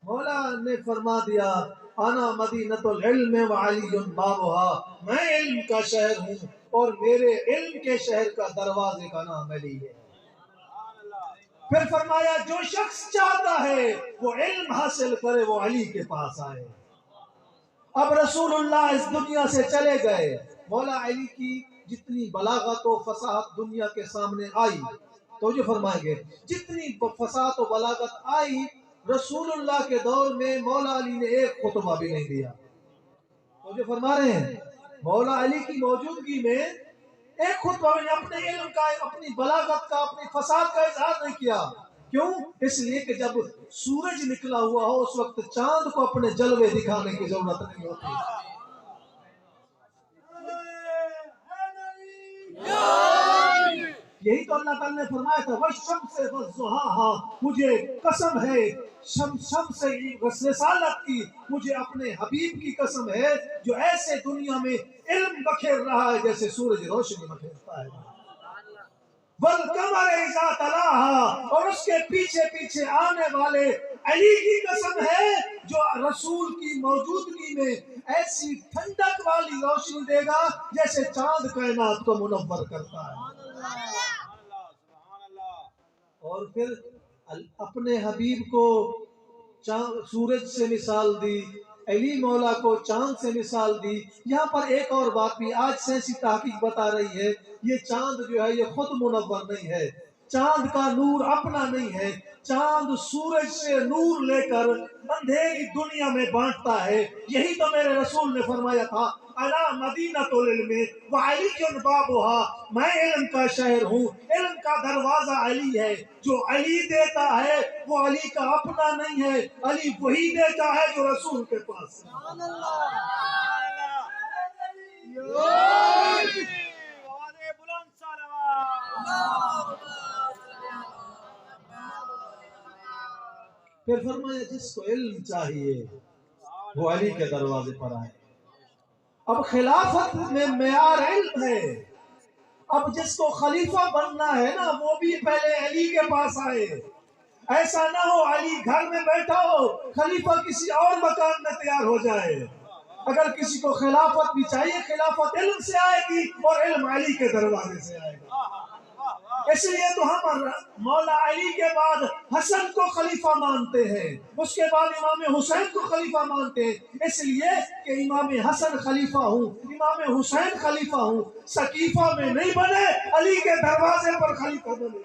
مولا نے فرما دیا انا مدینۃ العلم وعلی بابها، میں علم کا شہر ہوں اور میرے علم کے شہر کا دروازے کا نام علی ہے۔ پھر فرمایا جو شخص چاہتا ہے وہ علم حاصل کرے وہ علی کے پاس آئے۔ اب رسول اللہ اس دنیا سے چلے گئے، مولا علی کی جتنی بلاغت و فصاحت دنیا کے سامنے آئی، تو جو فرمائیں گے جتنی فصاحت و بلاغت آئی رسول اللہ کے دور میں مولا علی نے ایک خطبہ بھی نہیں دیا۔ تو جو فرما رہے ہیں مولا علی کی موجودگی میں ایک خطبہ میں اپنے علم کا، اپنی بلاغت کا، اپنی فصاحت کا اظہار نہیں کیا۔ کیوں؟ اس لیے کہ جب سورج نکلا ہوا ہو اس وقت چاند کو اپنے جلوے دکھانے کی ضرورت نہیں ہوتی۔ یہی تو اللہ تعالیٰ نے فرمایا تھا وَالشَّمْسِ وَالضُّحَاهَا، مجھے قسم ہے شمس رسالت کی، مجھے اپنے حبیب کی قسم ہے جو ایسے دنیا میں علم بکھیر رہا ہے جیسے سورج روشنی بکھیرتا ہے۔ وَالْقَمَرِ إِذَا تَلَاهَا، اور اس کے پیچھے پیچھے آنے والے علی کی قسم ہے جو رسول کی موجودگی میں ایسی ٹھنڈک والی روشنی دے گا جیسے چاند کائنات کو منور کرتا ہے۔ اور پھر اپنے حبیب کو سورج سے مثال دی، علی مولا کو چاند سے مثال دی۔ یہاں پر ایک اور بات بھی آج سائنسی تحقیق بتا رہی ہے، یہ چاند جو ہے یہ خود منور نہیں ہے، چاند کا نور اپنا نہیں ہے، چاند سورج سے نور لے کر اندھیری دنیا میں بانٹتا ہے۔ یہی تو میرے رسول نے فرمایا تھا انا مدینۃ العلم وعلی بابها، میں علم کا شہر ہوں، علم کا دروازہ علی ہے، جو علی دیتا ہے وہ علی کا اپنا نہیں ہے، علی وہی دیتا ہے جو رسول کے پاس ہے۔ پھر فرمایا جس کو علم چاہیے وہ علی کے دروازے پر آئے۔ اب خلافت میں معیار علم ہے، اب جس کو خلیفہ بننا ہے نا وہ بھی پہلے علی کے پاس آئے۔ ایسا نہ ہو علی گھر میں بیٹھا ہو خلیفہ کسی اور مکان میں تیار ہو جائے۔ اگر کسی کو خلافت بھی چاہیے خلافت علم سے آئے گی اور علم علی کے دروازے سے آئے گا۔ اس لیے تو ہم مولا علی کے بعد حسن کو خلیفہ مانتے ہیں، اس کے بعد امام حسین کو خلیفہ مانتے ہیں، اس لیے کہ امام حسن خلیفہ ہوں، امام حسین خلیفہ ہوں، سقیفہ میں نہیں بنے علی کے دروازے پر خلیفہ بنے۔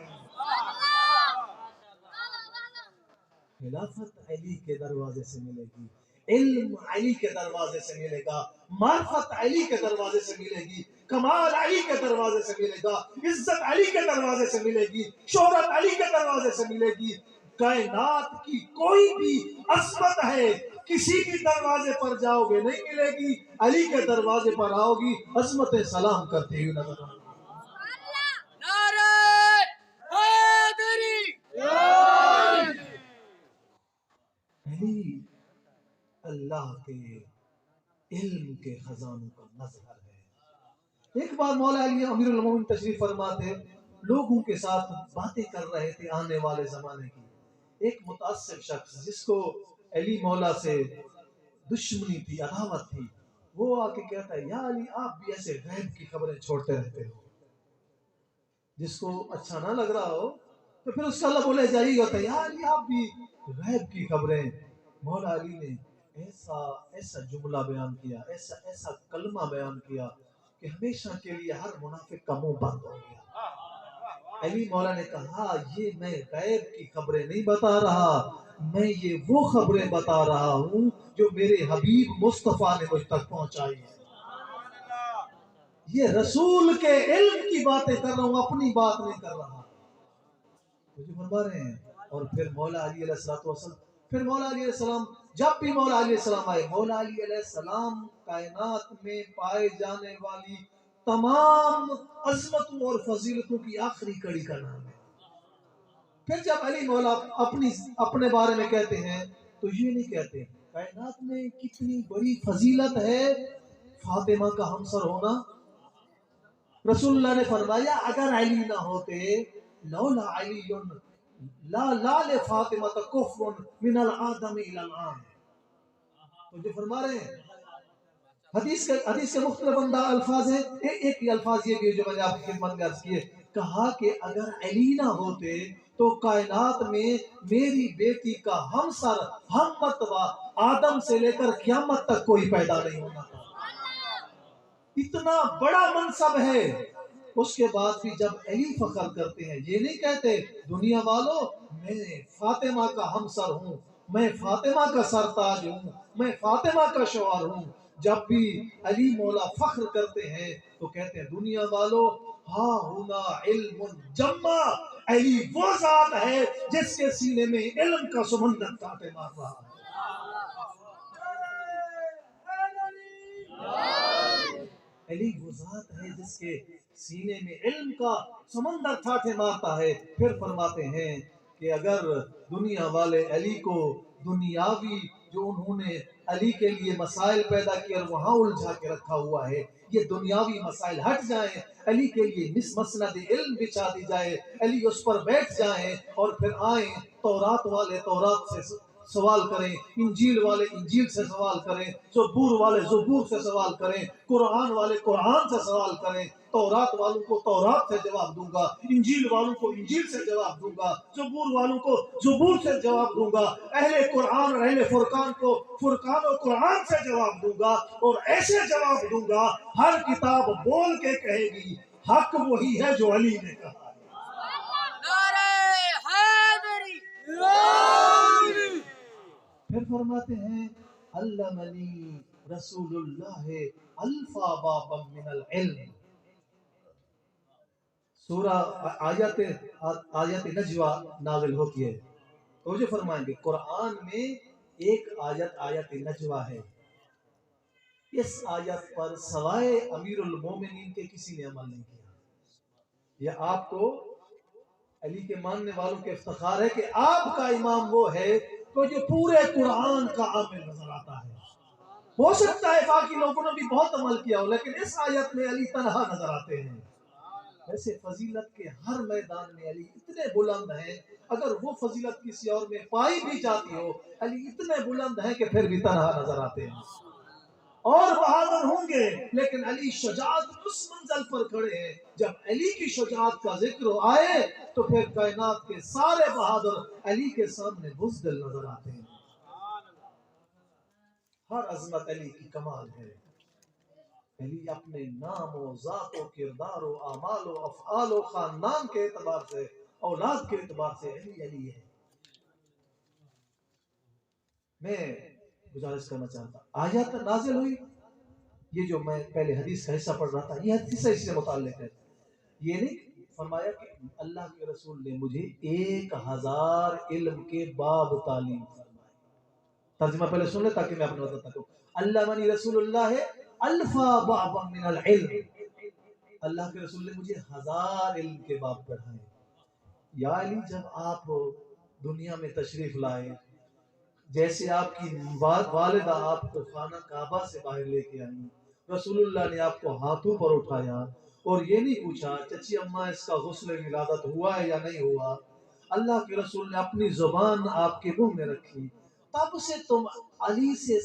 خلافت علی کے دروازے سے ملے گی، علم علی کے دروازے سے ملے گا، معرفت علی کے دروازے سے ملے گی، کمال علی کے دروازے سے ملے گا، عزت علی کے دروازے سے ملے گی، شہرت علی کے دروازے سے ملے گی۔ کائنات کی کوئی بھی عظمت ہے کسی بھی دروازے پر جاؤ گے نہیں ملے گی، علی کے دروازے پر آؤ گی عظمت سلام کرتے ہوئے نظر آؤ گی۔ علی اللہ کے علم کے خزانوں کا مظہر ہے۔ ایک بار مولا علی امیر المومنین تشریف فرما تھے، لوگوں کے ساتھ باتیں کر رہے تھے آنے والے زمانے کی۔ ایک متعصب شخص جس کو علی مولا سے دشمنی تھی، عداوت تھی، وہ آ کے کہتا ہے یا علی آپ بھی ایسے غیب کی خبریں چھوڑتے رہتے ہو۔ جس کو اچھا نہ لگ رہا ہو تو پھر اس کا لب بولے جاری ہوتا ہے یا علی آپ بھی غیب کی خبریں۔ مولا علی نے ایسا جملہ بیان کیا، ایسا کلمہ بیان کیا کہ ہمیشہ کے لیے ہر منافق کا منہ بند ہو گیا۔ علی مولا نے کہا یہ میں غیب کی خبریں نہیں بتا رہا، میں یہ وہ خبریں بتا رہا ہوں جو میرے حبیب مصطفیٰ نے مجھ تک پہنچائی ہے۔ یہ رسول کے علم کی باتیں کر رہا ہوں، اپنی بات نہیں کر رہا۔ مجھے فرما رہے ہیں۔ اور پھر مولا علی علیہ السلام، پھر مولا علی علیہ السلام، جب بھی مولا علی علیہ السلام آئے، مولا علی علیہ السلام کائنات میں پائے جانے والی تمام عظمتوں اور فضیلتوں کی آخری کڑی کا نام ہے۔ پھر جب علی مولا اپنے بارے میں کہتے ہیں تو یہ نہیں کہتے کائنات میں کتنی بڑی فضیلت ہے فاطمہ کا ہمسر ہونا۔ رسول اللہ نے فرمایا اگر علی نہ ہوتے لولا علی لا لال فاطمہ کفر من الآدم الی الآن. تو جو فرما رہے ہیں حدیث کے مختلف الفاظ ہیں. ایک الفاظ یہ بھی جو میں نے آپ کی خدمت میں عرض کیے، کہا کہ اگر علی نہ ہوتے تو کائنات میں میری بیٹی کا ہمسر ہم مرتبہ آدم سے لے کر قیامت تک کوئی پیدا نہیں ہونا تھا. اتنا بڑا منصب ہے. اس کے بعد بھی جب علی فخر کرتے ہیں، یہ نہیں کہتے دنیا والوں میں فاطمہ کا ہمسر ہوں، میں فاطمہ کا سرتاج ہوں، میں فاطمہ کا شوہر ہوں. جب بھی علی مولا فخر کرتے ہیں تو کہتے ہیں دنیا والوں ہاں ہونا علم جمع. علی وہ ذات ہے جس کے سینے میں علم کا سمندر کاٹے مار رہا ہے. علی وہ ذات ہے جس کے سینے میں علم کا سمندر ٹھاٹھے مارتا ہے. پھر فرماتے ہیں کہ اگر دنیا والے علی کو دنیاوی جو انہوں نے علی کے لیے مسائل پیدا کیے اور وہاں الجھا کے رکھا ہوا ہے، یہ دنیاوی مسائل ہٹ جائیں، علی کے لیے مسند علم بچھا دی جائے، علی اس پر بیٹھ جائیں اور پھر آئیں تورات والے تورات سے سوال کریں، انجیل والے انجیل سے سوال کریں، زبور والے زبور سے سوال کریں، قرآن والے قرآن سے سوال کریں. تورات والوں کو تورات سے جواب دوں گا، انجیل والوں کو انجیل سے جواب دوں گا، زبور والوں کو زبور سے جواب دوں گا، اہل قرآن اور اہل فرقان کو فرقان و قرآن سے جواب دوں گا. اور ایسے جواب دوں گا ہر کتاب بول کے کہے گی حق وہی ہے جو علی نے کہا. پھر فرماتے ہیں علمنی رسول اللہ الفا بابا من العلم. سورہ آیت نجوہ نازل ہوتی ہے تو جو فرمائیں گے قرآن میں ایک آیت نجوہ ہے. اس آیت پر سوائے امیر المومنین کے کسی نے عمل نہیں کیا. یہ آپ کو علی کے ماننے والوں کے افتخار ہے کہ آپ کا امام وہ ہے تو جو پورے قرآن کا عامل نظر آتا ہے. ہو سکتا ہے باقی لوگوں نے بھی بہت عمل کیا ہو لیکن اس آیت میں علی تنہا نظر آتے ہیں. ویسے فضیلت کے ہر میدان میں علی اتنے بلند ہیں، اگر وہ فضیلت کسی اور میں پائی بھی جاتی ہو علی اتنے بلند ہیں کہ پھر بھی تنہا نظر آتے ہیں. اور بہادر ہوں گے لیکن علی شجاعت اس منزل پر کھڑے ہیں. جب علی کی شجاعت کا ذکر آئے تو پھر کائنات کے سارے بہادر علی کے سامنے بزدل نظر آتے ہیں. ہر عظمت علی کی کمال ہے. علی اپنے نام و ذات و کردار و اعمال و افعال و خاندان کے اعتبار سے اولاد کے اعتبار سے علی ہے. میں گزارش کرنا چاہتا آیات نازل ہوئی، یہ جو میں پہلے حدیث کا حصہ پڑھ رہا تھا یہ حدیث اس سے متعلق ہے. یہ نہیں فرمایا کہ اللہ کے رسول نے مجھے 1000 علم کے باب تعلیم فرمائے. ترجمہ پہلے سن لے تاکہ میں اپنے وقت تک علمنی رسول اللہ الفا بابا من العلم. اللہ کے رسول نے مجھے 1000 علم کے باب پڑھائے. یا علی جب آپ دنیا میں تشریف لائے، جیسے آپ کی والدہ آپ کو خانہ کعبہ سے باہر لے کے آئی، رسول اللہ نے آپ کو ہاتھوں پر اٹھایا اور یہ نہیں پوچھا چچی اماں اس کا غسل ولادت ہوا ہے یا نہیں ہوا. اللہ کے رسول نے اپنی زبان آپ کے منہ میں رکھی. تب سے تم علی سے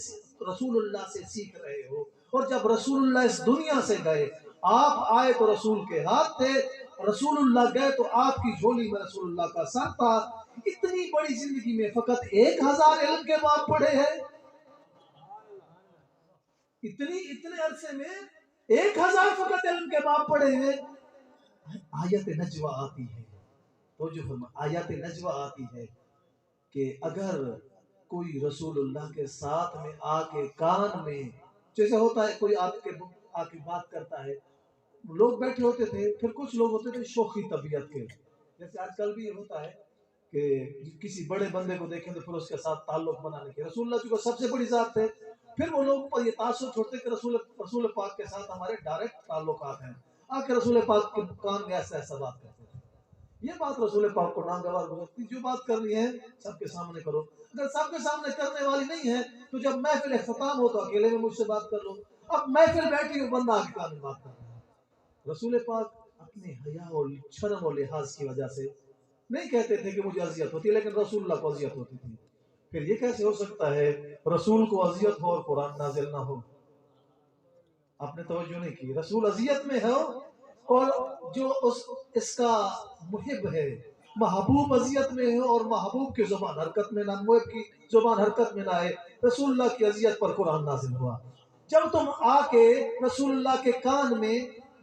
رسول اللہ سے سیکھ رہے ہو. اور جب رسول اللہ اس دنیا سے گئے، آپ آئے تو رسول کے ہاتھ تھے، رسول اللہ گئے تو آپ کی جھولی میں رسول اللہ کا سر تھا. اتنی بڑی زندگی میں فقط 1000 علم کے باب پڑھے ہیں. اتنے عرصے میں 1000 فقط علم کے باب پڑھے ہیں. آیت نجوہ آتی ہے تو جو آیت نجوہ آتی ہے کہ اگر کوئی رسول اللہ کے ساتھ میں آ کے کان میں، جیسے ہوتا ہے کوئی آ کے بات کرتا ہے، لوگ بیٹھے ہوتے تھے، پھر کچھ لوگ ہوتے تھے شوخی طبیعت کے، جیسے آج کل بھی یہ ہوتا ہے کہ کسی بڑے بندے کو دیکھیں تو پھر اس کے ساتھ تعلق بنانے کے. رسول اللہ چونکہ سب سے بڑی ذات ہے، پھر وہ لوگ پر یہ تاثر چھوڑتے کہ رسول پاک کے ساتھ ہمارے ڈائریکٹ تعلقات ہیں، آ کے رسول پاک کے کان میں ایسا ایسا بات کرتے تھے. یہ بات رسول پاک کو ناگوار گزرتی. جو بات کرنی ہے سب کے سامنے کرو. اگر سب کے سامنے کرنے والی نہیں ہے تو جب محفل اختتام ہو تو اکیلے میں مجھ سے بات کر لو. اب محفل بیٹھی ہو بندہ آ کے کان میں بات کر رہا ہے. رسول پاک اپنے حیا اور شرم و لحاظ کی وجہ سے نہیں کہتے تھے کہ مجھے اذیت ہوتی ہے، لیکن رسول اللہ کو اذیت ہوتی تھی۔ پھر یہ کیسے ہو سکتا ہے رسول کو اذیت ہو اور قرآن نازل نہ ہو؟ آپ نے توجہ نہیں کی، رسول اذیت میں ہے اور جو اس کا محب ہے، محبوب اذیت میں ہے اور محبوب کی زبان حرکت میں نہ، محب کی زبان حرکت میں نہ آئے۔ رسول اللہ کی اذیت پر قرآن نازل ہوا۔ جب تم آ کے رسول اللہ کے کان میں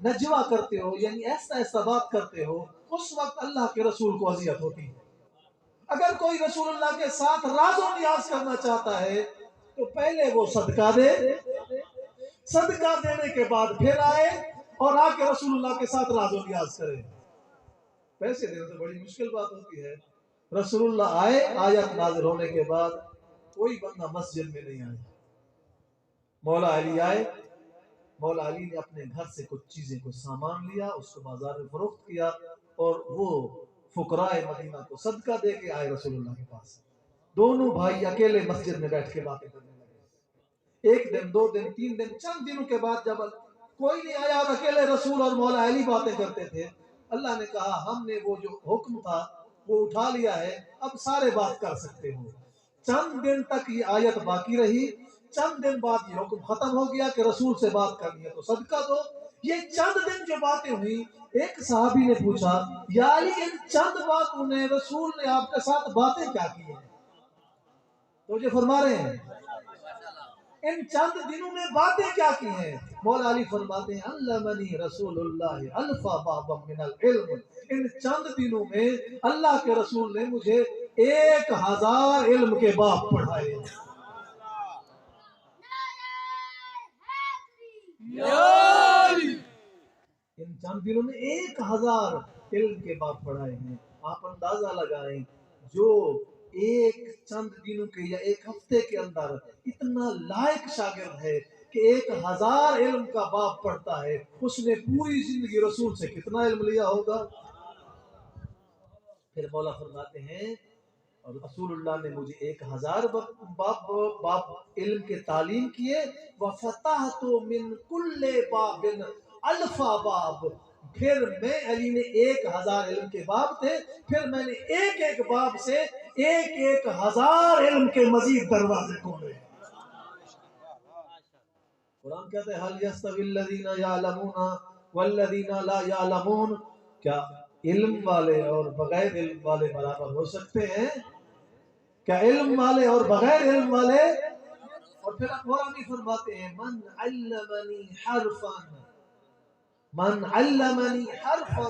نجوا کرتے ہو، یعنی ایسا ایسا بات کرتے ہو، اس وقت اللہ کے رسول کو اذیت ہوتی ہے۔ اگر کوئی رسول اللہ کے ساتھ راز و نیاز کرنا چاہتا ہے تو پہلے وہ صدقہ دے، صدقہ دینے کے بعد پھر آئے اور آ کے رسول اللہ کے ساتھ راز و نیاز کرے۔ پیسے دینے تو بڑی مشکل بات ہوتی ہے۔ رسول اللہ آئے، آیت نازل ہونے کے بعد کوئی بندہ مسجد میں نہیں آیا۔ مولا علی آئے، مولا علی نے اپنے گھر سے کچھ چیزیں، کچھ سامان لیا، اس کو بازار میں فروخت کیا اور وہ فقراء مدینہ کو صدقہ دے کے آئے رسول اللہ کے پاس۔ دونوں بھائی اکیلے مسجد میں بیٹھ کے باتیں کرنے لگے۔ ایک دن، دو دن، تین دن، چند دنوں کے بعد جب کوئی نہیں آیا اور اکیلے رسول اور مولا علی باتیں کرتے تھے، اللہ نے کہا ہم نے وہ جو حکم تھا وہ اٹھا لیا ہے، اب سارے بات کر سکتے ہو۔ چند دن تک یہ آیت باقی رہی، چند دن بعد یہ حکم ختم ہو گیا کہ رسول سے بات کرنی ہے تو صدقہ دو۔ یہ چند دن جو باتیں ہوئی، ایک صحابی نے پوچھا یا علی ان چند باتوں نے رسول نے آپ کے ساتھ باتیں کیا کی ہیں؟ تو جو فرما رہے ہیں ان چند دنوں میں باتیں کیا کی ہیں؟ مولا علی فرماتے ہیں علمنی رسول اللہ الف بابا من العلم، ان چند دنوں میں اللہ کے رسول نے مجھے 1000 علم کے باب پڑھائے۔ ان چند دنوں میں 1000 علم کے باب پڑھائے ہیں۔ آپ اندازہ لگائیں جو ایک چند دنوں کے یا ایک ہفتے کے اندر اتنا لائق شاگرد ہے کہ 1000 علم کا باب پڑھتا ہے، اس نے پوری زندگی رسول سے کتنا علم لیا ہوگا؟ پھر مولا فرماتے ہیں اور رسول اللہ نے مجھے 1000 باب علم کے تعلیم کیے، وَفَتَحْتُ مِن كُلِّ بَابٍ الفا باب، پھر میں علی نے 1000 علم کے باب تھے، پھر میں نے ایک ایک باب سے 1000 علم کے مزید دروازے کھولے۔ قرآن کہتا ہے هَلْ يَسْتَوِي الَّذِينَ يَعْلَمُونَ وَالَّذِينَ لَا يَعْلَمُونَ، کیا علم والے اور بغیر علم والے برابر ہو سکتے ہیں؟ کیا علم والے اور بغیر علم والے؟ اور پھر قرآن فرماتے ہیں من علمنی حرفا، من علمنی حرفا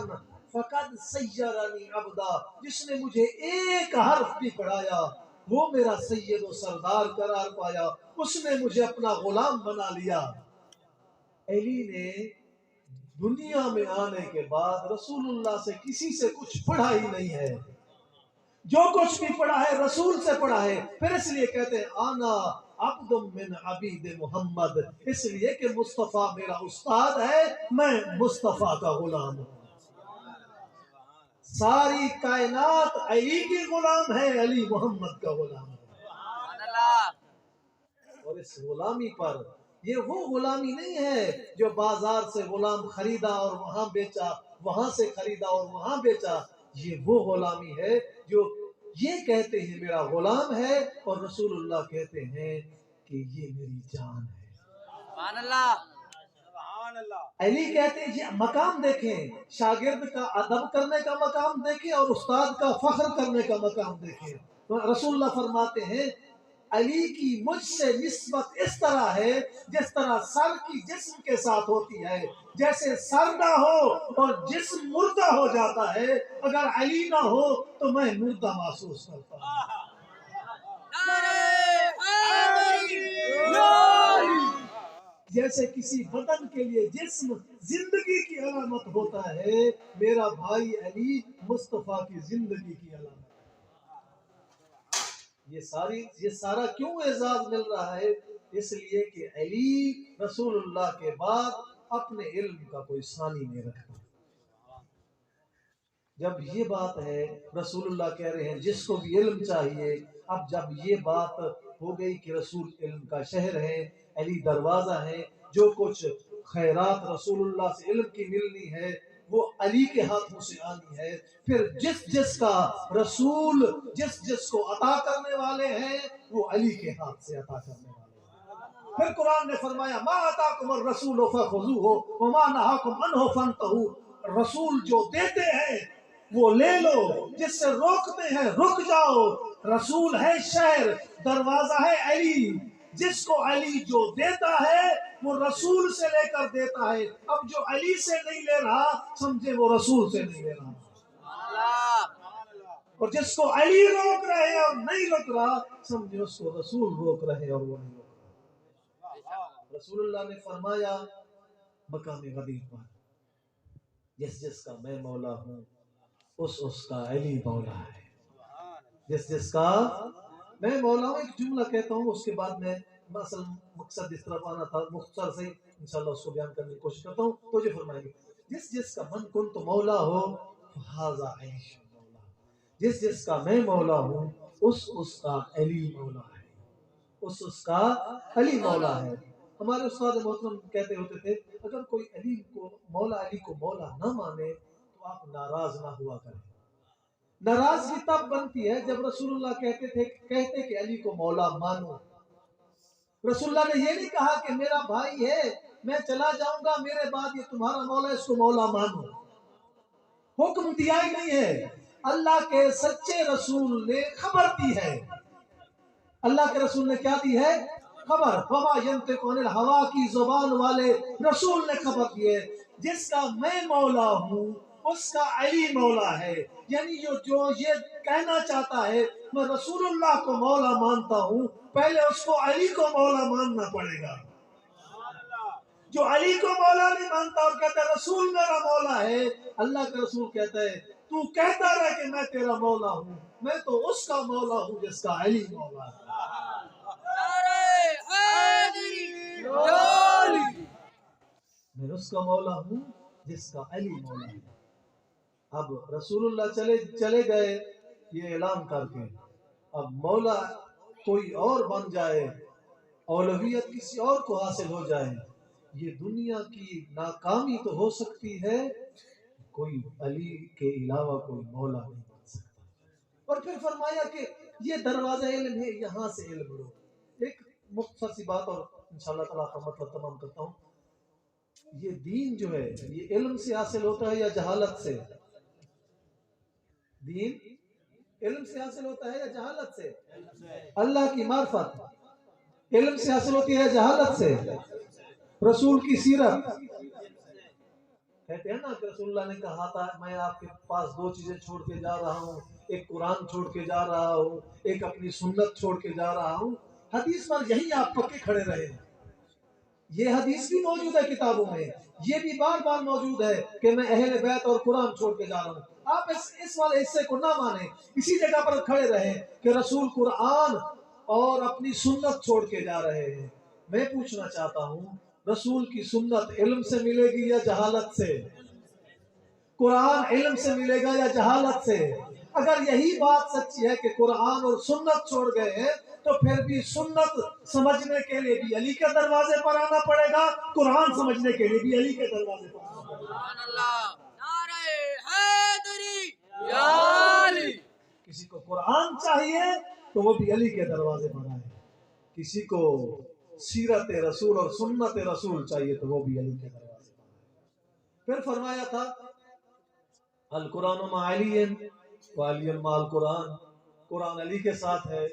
فقد سیرنی عبدا، جس نے مجھے ایک حرف بھی پڑھایا وہ میرا سید و سردار قرار پایا، اس نے مجھے اپنا غلام بنا لیا۔ علی نے دنیا میں آنے کے بعد رسول اللہ سے کسی سے کچھ پڑھا ہی نہیں ہے، جو کچھ بھی پڑھا ہے رسول سے پڑھا ہے۔ پھر اس لیے کہتے ہیں آنا عبد من عبید محمد، اس لیے کہ مصطفیٰ میرا استاد ہے، میں مصطفیٰ کا غلام ہوں۔ ساری کائنات علی کی غلام ہے، علی محمد کا غلام ہے۔ اور اس غلامی پر، یہ وہ غلامی نہیں ہے جو بازار سے غلام خریدا اور وہاں بیچا، وہاں سے خریدا اور وہاں بیچا، یہ وہ غلامی ہے جو یہ کہتے ہیں میرا غلام ہے اور رسول اللہ کہتے ہیں کہ یہ میری جان ہے۔ سبحان اللہ، سبحان اللہ۔ علی کہتے ہیں یہ مقام دیکھیں، شاگرد کا ادب کرنے کا مقام دیکھیں اور استاد کا فخر کرنے کا مقام دیکھیں۔ تو رسول اللہ فرماتے ہیں علی کی مجھ سے نسبت اس طرح ہے جس طرح سر کی جسم کے ساتھ ہوتی ہے، جیسے سر نہ ہو اور جسم مردہ ہو جاتا ہے، اگر علی نہ ہو تو میں مردہ محسوس کرتا ہوں۔ جیسے کسی بدن کے لیے جسم زندگی کی علامت ہوتا ہے، میرا بھائی علی مصطفیٰ کی زندگی کی علامت۔ یہ سارا کیوں اعزاز مل رہا ہے؟ اس لیے کہ علی رسول اللہ کے بعد اپنے علم کا کوئی ثانی نہیں رکھتا۔ جب یہ بات ہے رسول اللہ کہہ رہے ہیں جس کو بھی علم چاہیے، اب جب یہ بات ہو گئی کہ رسول علم کا شہر ہے، علی دروازہ ہے، جو کچھ خیرات رسول اللہ سے علم کی ملنی ہے وہ علی کے ہاتھوں سے آنی ہے۔ پھر جس جس کا رسول جس جس کو عطا کرنے والے ہیں وہ علی کے ہاتھ سے عطا کرنے والے ہیں۔ پھر قرآن نے فرمایا ما آتاکم الرسول فخذوہ وما نہاکم عنہ فانتہوا، رسول جو دیتے ہیں وہ لے لو، جس سے روکتے ہیں رک جاؤ۔ رسول ہے شہر، دروازہ ہے علی، جس کو علی جو دیتا ہے وہ رسول سے لے کر دیتا ہے۔ اب جو علی سے نہیں لے رہا سمجھے وہ رسول سے نہیں لے رہا، اور جس کو علی روک رہے اور نہیں روک رہا سمجھے اس کو رسول روک رہے اور وہ نہیں روک رہا۔ رسول اللہ نے فرمایا مقام غدیر پر جس جس کا میں مولا ہوں اس کا علی مولا ہے۔ جس جس کا میں مولا ہوں، ایک جملہ کہتا ہوں اس کے بعد میں اصل مقصد اس طرف آنا تھا، مختصر سے انشاءاللہ اس کو بیان کرنے کی کوشش کرتا ہوں تو جو فرمائیں گے جس جس کا من کن تو مولا ہو فہذا عیش مولا، جس جس کا میں مولا ہوں اس کا علی مولا ہے، اس کا علی مولا ہے۔ ہمارے استاد محترم کہتے ہوتے تھے اگر کوئی علی کو مولا نہ مانے تو آپ ناراض نہ ہوا کریں۔ ناراضگی تب بنتی ہے جب رسول اللہ کہتے کہ علی کو مولا مانو۔ رسول اللہ نے یہ نہیں کہا کہ میرا بھائی ہے میں چلا جاؤں گا میرے بعد یہ تمہارا مولا اس کو مولا مانو، حکم دیا ہی نہیں ہے۔ اللہ کے سچے رسول نے خبر دی ہے، اللہ کے رسول نے کیا دی ہے؟ خبر۔ وما ينطق عن الہوا کی زبان والے رسول نے خبر دی ہے جس کا میں مولا ہوں اس کا علی مولا ہے، یعنی جو یہ کہنا چاہتا ہے میں رسول اللہ کو مولا مانتا ہوں پہلے اس کو علی کو مولا ماننا پڑے گا۔ جو علی کو مولا نہیں مانتا اور کہتا ہے رسول میرا مولا ہے، اللہ کا رسول کہتا ہے تو کہتا رہے کہ میں تیرا مولا ہوں، میں تو اس کا مولا ہوں جس کا علی مولا ہے۔ میں اس کا مولا ہوں جس کا علی مولا ہے۔ اب رسول اللہ چلے گئے یہ اعلان کر کے، اب مولا کوئی اور بن جائے، اولویت کسی اور کو حاصل ہو جائے، یہ دنیا کی ناکامی تو ہو سکتی ہے، کوئی علی کے علاوہ کوئی مولا نہیں بن سکتا۔ اور پھر فرمایا کہ یہ دروازہ علم ہے، یہاں سے علم لو۔ ایک مختصر سی بات اور انشاءاللہ تعالیٰ کا مطلب تمام کرتا ہوں۔ یہ دین جو ہے یہ علم سے حاصل ہوتا ہے یا جہالت سے؟ دین علم سے حاصل ہوتا ہے یا جہالت سے؟ اللہ کی معرفت علم سے حاصل ہوتی ہے جہالت سے؟ رسول کی سیرت، کہتے ہیں نا کہ رسول اللہ نے کہا تھا میں آپ کے پاس دو چیزیں چھوڑ کے جا رہا ہوں، ایک قرآن چھوڑ کے جا رہا ہوں، ایک اپنی سنت چھوڑ کے جا رہا ہوں۔ حدیث پر یہی آپ پکے کھڑے رہے، یہ حدیث بھی موجود ہے کتابوں میں، یہ بھی بار بار موجود ہے کہ میں اہل بیت اور قرآن چھوڑ کے جا رہا ہوں۔ آپ اس والے حصے کو نہ مانیں، اسی جگہ پر کھڑے رہیں کہ رسول قرآن اور اپنی سنت چھوڑ کے جا رہے ہیں۔ میں پوچھنا چاہتا ہوں رسول کی سنت علم سے ملے گی یا جہالت سے؟ قرآن علم سے ملے گا یا جہالت سے؟ اگر یہی بات سچی ہے کہ قرآن اور سنت چھوڑ گئے ہیں تو پھر بھی سنت سمجھنے کے لیے بھی علی کے دروازے پر آنا پڑے گا، قرآن سمجھنے کے لیے بھی علی کے دروازے پر آنا پڑے گا۔ کسی کو قرآن چاہیے تو وہ بھی علی کے دروازے پر آئے، کسی کو سیرت رسول اور سنت رسول چاہیے تو وہ بھی علی کے دروازے پر آئے۔ پھر فرمایا تھا القرآن مع علی وعلی مع القرآن، قرآن علی کے ساتھ ہے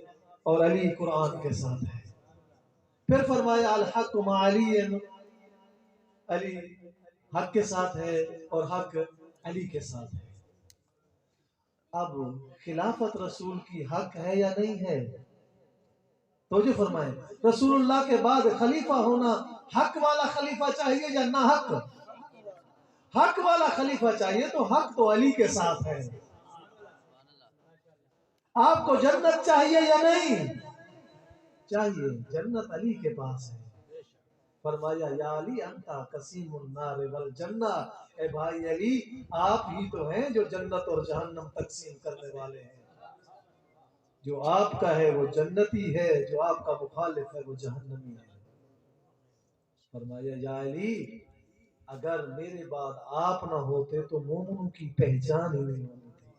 اور علی قرآن کے ساتھ ہے۔ پھر فرمایا الحق مع علی، علی حق کے ساتھ ہے اور حق علی کے ساتھ ہے۔ اب خلافت رسول کی حق ہے یا نہیں ہے؟ تو جو فرمائے رسول اللہ کے بعد خلیفہ ہونا حق والا خلیفہ چاہیے یا نہ حق؟ حق والا خلیفہ چاہیے تو حق تو علی کے ساتھ ہے۔ آپ کو جنت چاہیے یا نہیں؟ چاہیے، جنت علی کے پاس ہے۔ فرمایا یا علی انتا قسیم النار والجنہ، اے بھائی علی آپ ہی تو ہیں جو جنت اور جہنم تقسیم کرنے والے ہیں۔ جو آپ کا ہے وہ جنتی ہے، جو آپ کا مخالف ہے وہ جہنمی ہے۔ فرمایا یا علی اگر میرے بعد آپ نہ ہوتے تو مومنوں کی پہچان ہی نہیں ہونی تھی۔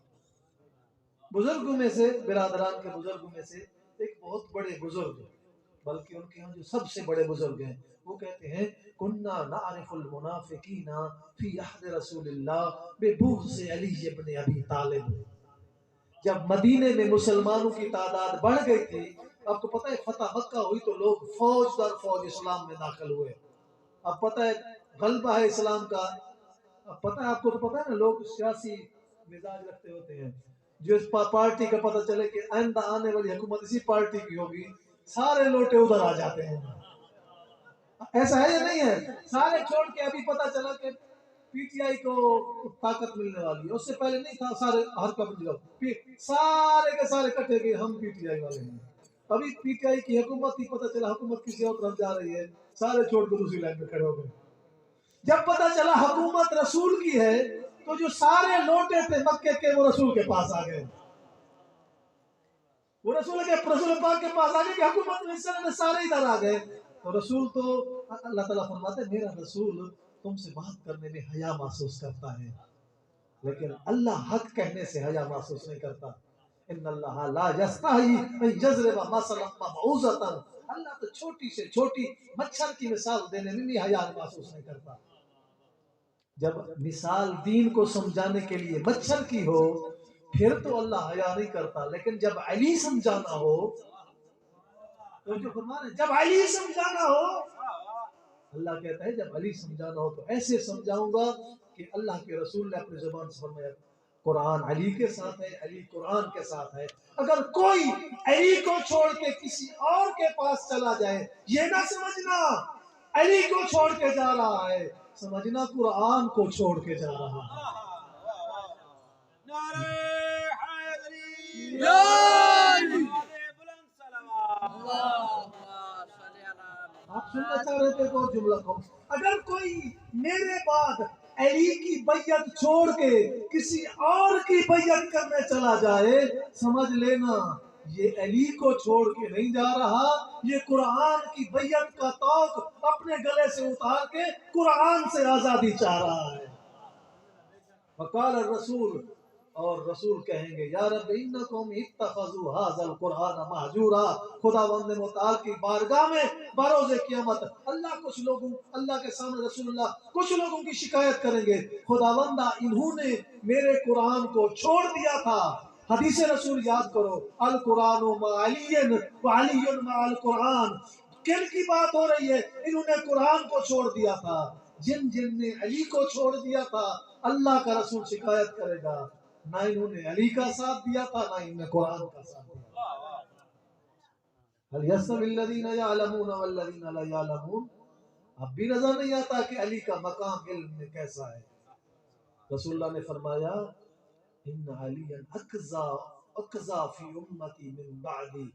بزرگوں میں سے، برادران کے بزرگوں میں سے ایک بہت بڑے بزرگ، بلکہ ان کے ہاں جو سب سے بڑے بزرگ ہیں، وہ کہتے ہیں کننا نعرف المنافقین فی عہد رسول اللہ ببغض علی ابن ابی طالب۔ جب مدینے میں مسلمانوں کی تعداد بڑھ گئی تھی، آپ کو پتہ ہے فتح مکہ ہوئی تو لوگ فوج در فوج اسلام میں داخل ہوئے۔ اب پتہ ہے غلبہ ہے اسلام کا، اب پتہ ہے آپ کو، تو پتہ ہے نا لوگ سیاسی مزاج رکھتے ہوتے ہیں، جو اس پارٹی کا پتہ چلے کہ آئندہ آنے والی حکومت اسی پارٹی کی ہوگی، سارے لوٹے ادھر آ جاتے ہیں۔ ایسا ہے یا نہیں ہے؟ سارے چھوڑ کے ابھی پتہ چلا کہ پی ٹی آئی کو طاقت ملنے والی ہے، اس سے پہلے نہیں تھا، سارے ہر کب سارے کے سارے کٹے گئے، ہم پی ٹی آئی والے ہیں۔ ابھی پی ٹی آئی کی حکومت ہی پتہ چلا حکومت کسی اور طرف جا رہی ہے، سارے چھوڑ کر دوسری لائن میں کھڑے ہو گئے۔ جب پتہ چلا حکومت رسول کی ہے تو جو سارے لوٹے تھے مکے کے وہ رسول کے پاس آ گئے، وہ رسول پاک کے پاس آ گئے کہ حکومت میں سارے ادھر آ گئے۔ تو رسول تو اللہ تعالیٰ فرماتے ہیں میرا رسول تم سے بات کرنے میں حیا محسوس کرتا ہے، لیکن اللہ حق کہنے سے حیا محسوس نہیں کرتا۔ ان اللہ لا یستحی ان یضرب مثلا موعظۃ، اللہ تو چھوٹی سے چھوٹی مچھر کی مثال دینے میں بھی حیا محسوس نہیں کرتا۔ جب مثال دین کو سمجھانے کے لیے مچھر کی ہو پھر تو اللہ حیا نہیں کرتا، لیکن جب علی سمجھانا ہو تو جو فرمان ہے جب علی سمجھانا ہو، اللہ کہتا ہے جب علی سمجھانا ہو تو ایسے سمجھاؤں گا کہ اللہ کے رسول نے اپنی زبان سے فرمایا قرآن علی کے ساتھ ہے، علی قرآن کے ساتھ ہے۔ اگر کوئی علی کو چھوڑ کے کسی اور کے پاس چلا جائے، یہ نہ سمجھنا علی کو چھوڑ کے جا رہا ہے، سمجھنا قرآن کو چھوڑ کے جا رہا ہے۔ آپ سننا چاہ رہے تھے تو جملہ کو، اگر کوئی میرے بعد علی کی بیعت چھوڑ کے کسی اور کی بیعت کرنے چلا جائے، سمجھ لینا یہ علی کو چھوڑ کے نہیں جا رہا، یہ قرآن کی بیعت کا طوق اپنے گلے سے اتار کے قرآن سے آزادی چاہ رہا ہے۔ وقال الرسول، اور رسول کہیں گے یا رب انکم اتخذوا ھذا القرآن مہجورا، خداوند متعال کی بارگاہ میں بروز قیامت اللہ کے سامنے رسول اللہ کچھ لوگوں کی شکایت کریں گے، خداوندہ انہوں نے میرے قرآن کو چھوڑ دیا تھا۔ حدیث رسول یاد کرو، القرآن مع علی وعلی مع القرآن، کن کی بات ہو رہی ہے؟ انہوں نے قرآن کو چھوڑ دیا تھا، جن نے علی کو چھوڑ دیا تھا اللہ کا رسول شکایت کرے گا، نہ انہوں نے علی کا ساتھ دیا تھا نہ انہوں نے قرآن کا ساتھ دیا۔ هل يستوي الذين يعلمون والذين لا يعلمون؟ اب بھی نظر نہیں آتا کہ علی کا مقام علم میں کیسا ہے۔ رسول اللہ نے فرمایا ان علی اقضا فی امتی من بعدی،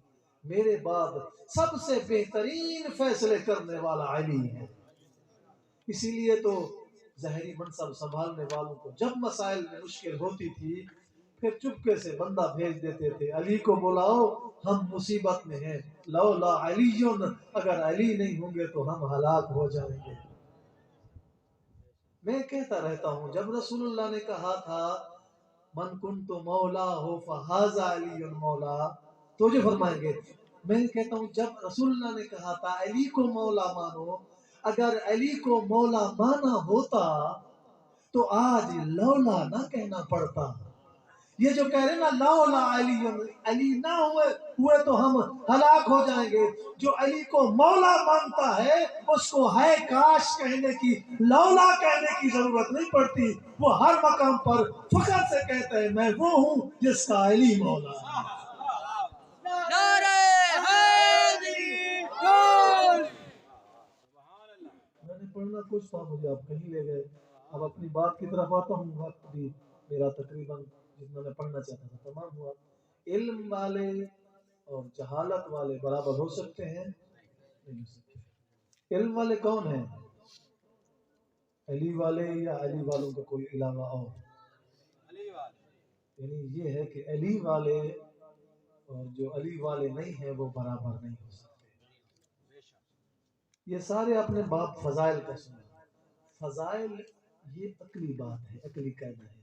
میرے بعد سب سے بہترین فیصلے کرنے والا علی ہے۔ اسی لیے تو ظاہری منصب سنبھالنے والوں کو جب مسائل میں مشکل ہوتی تھی پھر چپکے سے بندہ بھیج دیتے تھے، علی کو بلاؤ ہم مصیبت میں ہیں، لولا علی، اگر علی نہیں ہوں گے تو ہم ہلاک ہو جائیں گے۔ میں کہتا رہتا ہوں جب رسول اللہ نے کہا تھا من کنت مولا ہو فہذا علی مولا، تو جو فرمائیں گے، میں کہتا ہوں جب رسول اللہ نے کہا تھا علی کو مولا مانو، اگر علی کو مولا مانا ہوتا تو آج لولا نہ کہنا پڑتا۔ یہ جو کہہ رہے نا لولا علی، علی نہ ہوئے تو ہم ہلاک ہو جائیں گے، جو علی کو مولا مانتا ہے اس کو ہے کاش کہنے کی، لولا کہنے کی ضرورت نہیں پڑتی، وہ ہر مقام پر فخر سے کہتا ہے میں وہ ہوں جس کا علی مولا ہے۔ میں نے پڑھنا کچھ تھا، مجھے آپ کہیں لے گئے، اب اپنی بات کی طرف آتا ہوں۔ وقت بھی میرا تقریباً جتنا میں پڑھنا چاہتا تھا تمام ہوا۔ علم والے اور جہالت والے برابر ہو سکتے ہیں؟ نہیں ہو سکتے۔ علم والے کون ہیں؟ علی والے یا علی والوں کا کوئی علاوہ اور؟ یعنی یہ ہے کہ علی والے اور جو علی والے نہیں ہیں وہ برابر نہیں ہو سکتے۔ یہ سارے اپنے باپ فضائل کا سنیں، فضائل یہ عقلی بات ہے، عقلی قاعدہ ہے.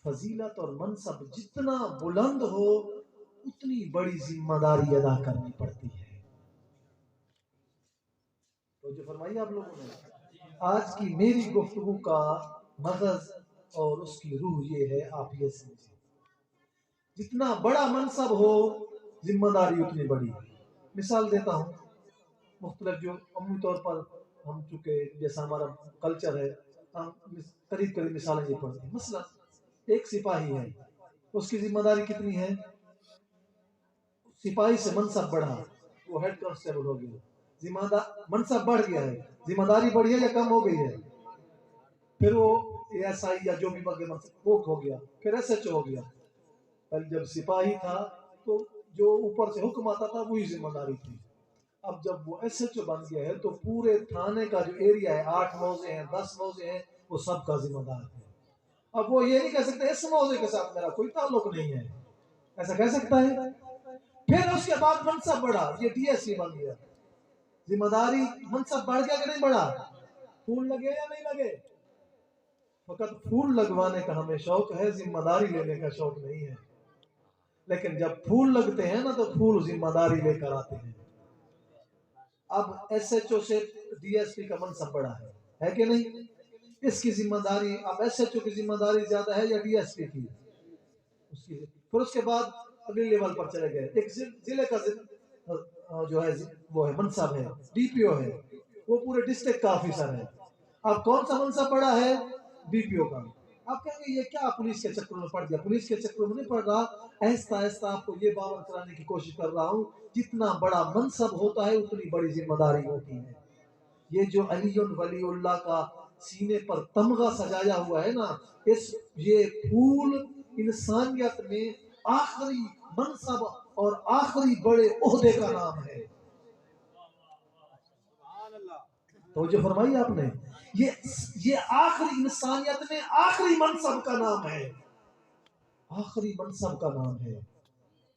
فضیلت اور منصب جتنا بلند ہو اتنی بڑی ذمہ داری ادا کرنی پڑتی ہے. تو جو فرمائی آپ لوگوں نے، آج کی میری گفتگو کا مغز اور اس کی روح یہ ہے، آپ یہ سمجھیں جتنا بڑا منصب ہو ذمہ داری اتنی بڑی. مثال دیتا ہوں، مختلف جو عمومی طور پر ہم چونکہ جیسا ہمارا کلچر ہے ہم قریب قریب مثالیں یہ پڑھتے ہیں. مثلا ایک سپاہی ہے، اس کی ذمہ داری کتنی ہے؟ سپاہی سے منصب بڑھا، وہ ہیڈ کانسٹیبل ہو گیا، ذمہ دار منصب بڑھ گیا ہے، ذمہ داری بڑھی ہے یا کم ہو گئی ہے؟ پھر وہ ایس آئی یا جو بھی بگے منصب وہ ہو گیا، پھر ایس ایچ او ہو گیا. پہلے جب سپاہی تھا تو جو اوپر سے حکم آتا تھا وہی ذمہ داری تھی. اب جب وہ ایس ایچ او بن گیا ہے تو پورے تھانے کا جو ایریا ہے، 8 موزے ہیں، 10 موزے ہیں، وہ سب کا ذمہ دار ہے. اب وہ یہ نہیں کہہ سکتے اس موزے کے ساتھ میرا کوئی تعلق نہیں ہے، ایسا کہہ سکتا ہے؟ پھر اس کے بعد منصب بڑھا، یہ ڈی ایس پی بن گیا، ذمہ داری منصب بڑھ گیا کہ نہیں بڑھا؟ پھول لگے یا نہیں لگے؟ فقط پھول لگوانے کا ہمیں شوق ہے، ذمہ داری لینے کا شوق نہیں ہے. لیکن جب پھول لگتے ہیں نا تو پھول ذمہ داری لے کر آتے ہیں. اب ایس ایچ او سے ڈی ایس پی کا منصب بڑا ہے کہ نہیں؟ اس کی ذمہ داری، اب ایس ایچ او کی ذمہ داری زیادہ ہے یا ڈی ایس پی کی؟ پھر اس کے بعد اگلے لیول پر چلے گئے، ایک ضلع کا جو ہے وہ ہے منصب ہے، ڈی پی او ہے، وہ پورے ڈسٹرکٹ کا آفیسر ہے. اب کون سا منصب بڑا ہے؟ ڈی پی او کا. آپ کہیں گے یہ کیا پولیس کے چکروں میں پڑ گیا؟ پولیس کے چکروں میں نہیں پڑ رہا، آہستہ آہستہ آپ کو یہ باور کرانے کی کوشش کر رہا ہوں جتنا بڑا منصب ہوتا ہے اتنی بڑی ذمہ داری ہوتی ہے. یہ جو علی ولی اللہ کا سینے پر تمغہ سجایا ہوا ہے نا، یہ پھول انسانیت میں آخری منصب اور آخری بڑے عہدے کا نام ہے. تو جو فرمائی آپ نے، یہ آخری انسانیت میں آخری منصب کا نام ہے، آخری منصب کا نام ہے.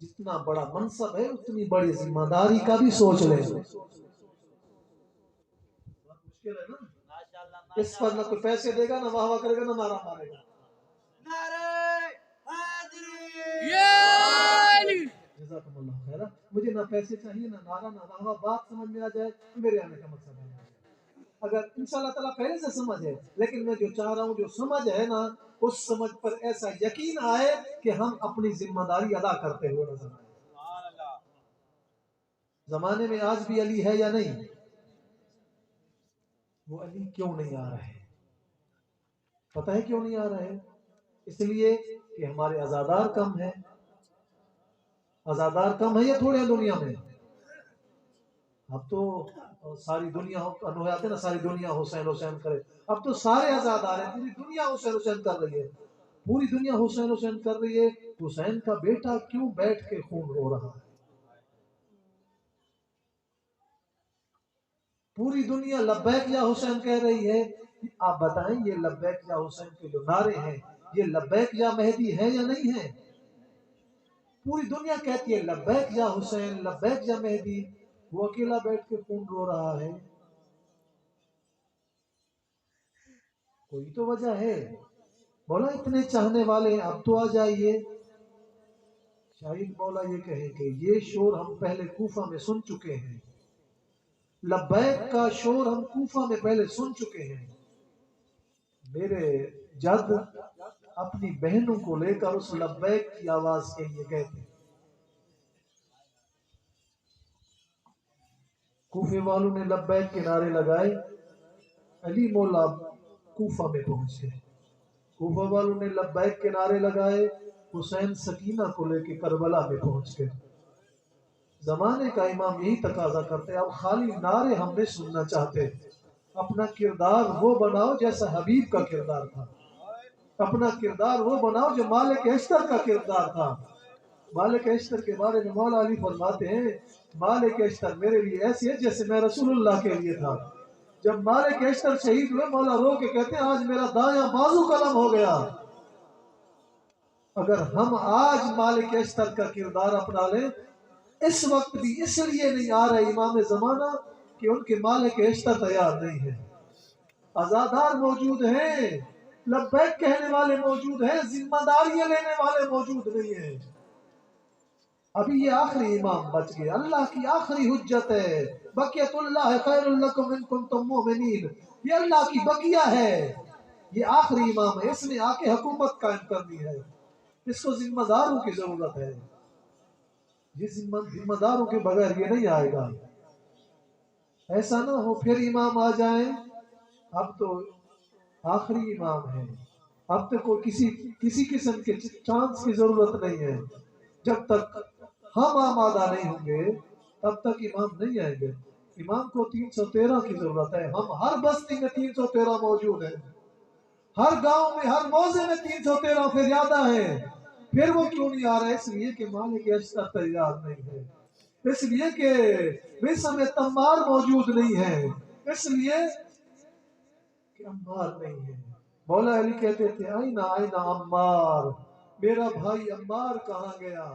جتنا بڑا منصب ہے اتنی بڑی ذمہ داری کا بھی سوچ لیں. مشکل ہے نا، اس پر نہ کوئی پیسے دے گا، نہ واہ واہ کرے گا، نہ نعرہ مارے گا. جزاکم اللہ خیر. مجھے نہ پیسے چاہیے، نہ نعرہ، نہ واہ واہ. بات سمجھ میں آ جائے میرے آنے کا مقصد ہے. اگر انشاءاللہ تعالیٰ پہلے سے سمجھ ہے، لیکن میں جو چاہ رہا ہوں جو سمجھ ہے نا، اس سمجھ پر ایسا یقین آئے کہ ہم اپنی ذمہ داری ادا کرتے ہوئے نظر آئے. زمانے میں آج بھی علی ہے یا نہیں؟ وہ علی کیوں نہیں آ رہا ہے؟ پتہ ہے کیوں نہیں آ رہا ہے؟ اس لیے کہ ہمارے عزادار کم ہیں. عزادار کم ہے یا تھوڑے ہیں دنیا میں؟ اب تو ساری دنیا آتے نا، ساری دنیا حسین حسین کرے. اب تو سارے عزادار ہیں، پوری دنیا حسین حسین کر رہی ہے، پوری دنیا حسین حسین کر رہی ہے. حسین کا بیٹا کیوں بیٹھ کے خون رو رہا ہے؟ پوری دنیا لبیک یا حسین کہہ رہی ہے. آپ بتائیں یہ لبیک یا حسین کے جو نعرے ہیں، یہ لبیک یا مہدی ہے یا نہیں ہے؟ پوری دنیا کہتی ہے لبیک یا حسین، لبیک یا مہدی. وہ اکیلا بیٹھ کے خون رو رہا ہے. کوئی تو وجہ ہے. مولا اتنے چاہنے والے اب تو آ جائیے. شاید مولا یہ کہیں کہ یہ شور ہم پہلے کوفہ میں سن چکے ہیں، لبیک کا شور ہم کوفہ میں پہلے سن چکے ہیں. میرے جد اپنی بہنوں کو لے کر اس لبیک کی آواز کے لیے گئے تھے. کوفے والوں نے لبیک کے نعرے لگائے، علی مولا کوفہ میں پہنچ گئے. کوفہ والوں نے لبیک کے نعرے لگائے، حسین سکینہ کو لے کے کربلا میں پہنچ گئے. زمانے کا امام یہی تقاضا کرتے، اب خالی نعرے ہم نے سننا چاہتے. اپنا کردار وہ بناؤ جیسا حبیب کا کردار تھا. اپنا کردار وہ بناؤ جو مالک اشتر کا کردار تھا. مالک اشتر کے بارے میں مولا علی فرماتے ہیں، مالک اشتر میرے لیے ایسی ہے جیسے میں رسول اللہ کے لیے تھا. جب مالک اشتر شہید ہوئے، مولا رو کے کہتے ہیں آج میرا دایاں بازو قلم ہو گیا. اگر ہم آج مالک اشتر کا کردار اپنا لیں، اس وقت بھی اس لیے نہیں آ رہے امام زمانہ کہ ان کے مالک اشتر تیار نہیں ہے. ازادار موجود ہیں، لبیک کہنے والے موجود ہیں، ذمہ داریاں لینے والے موجود نہیں ہیں۔ ابھی یہ آخری امام بچ گئے، اللہ کی آخری حجت ہے۔ بقیت اللہ خیر لکم ان کنتم مؤمنین، یہ اللہ کی بقیہ ہے، یہ آخری امام ہے، اس نے آ کے حکومت قائم کرنی ہے، اس کو ذمہ داروں کی ضرورت ہے، یہ ذمہ داروں کے بغیر یہ نہیں آئے گا۔ ایسا نہ ہو پھر امام آ جائیں، اب تو آخری امام ہے، اب تو کوئی کسی قسم کے چانس کی ضرورت نہیں ہے۔ جب تک ہم آمادہ نہیں ہوں گے تب تک امام نہیں آئیں گے۔ امام کو 313 کی ضرورت ہے، ہم ہر بستی میں 313 موجود ہیں، ہر گاؤں میں ہر موضع میں 313 سے زیادہ ہیں، پھر وہ کیوں نہیں آ رہے؟ اس لیے کہ مالک اشتر تیار نہیں ہے، اس لیے کہ میں تمار موجود نہیں ہے، اس لیے کہ عمار نہیں ہے۔ مولا علی کہتے تھے آئینہ عمار، میرا بھائی عمار کہاں گیا؟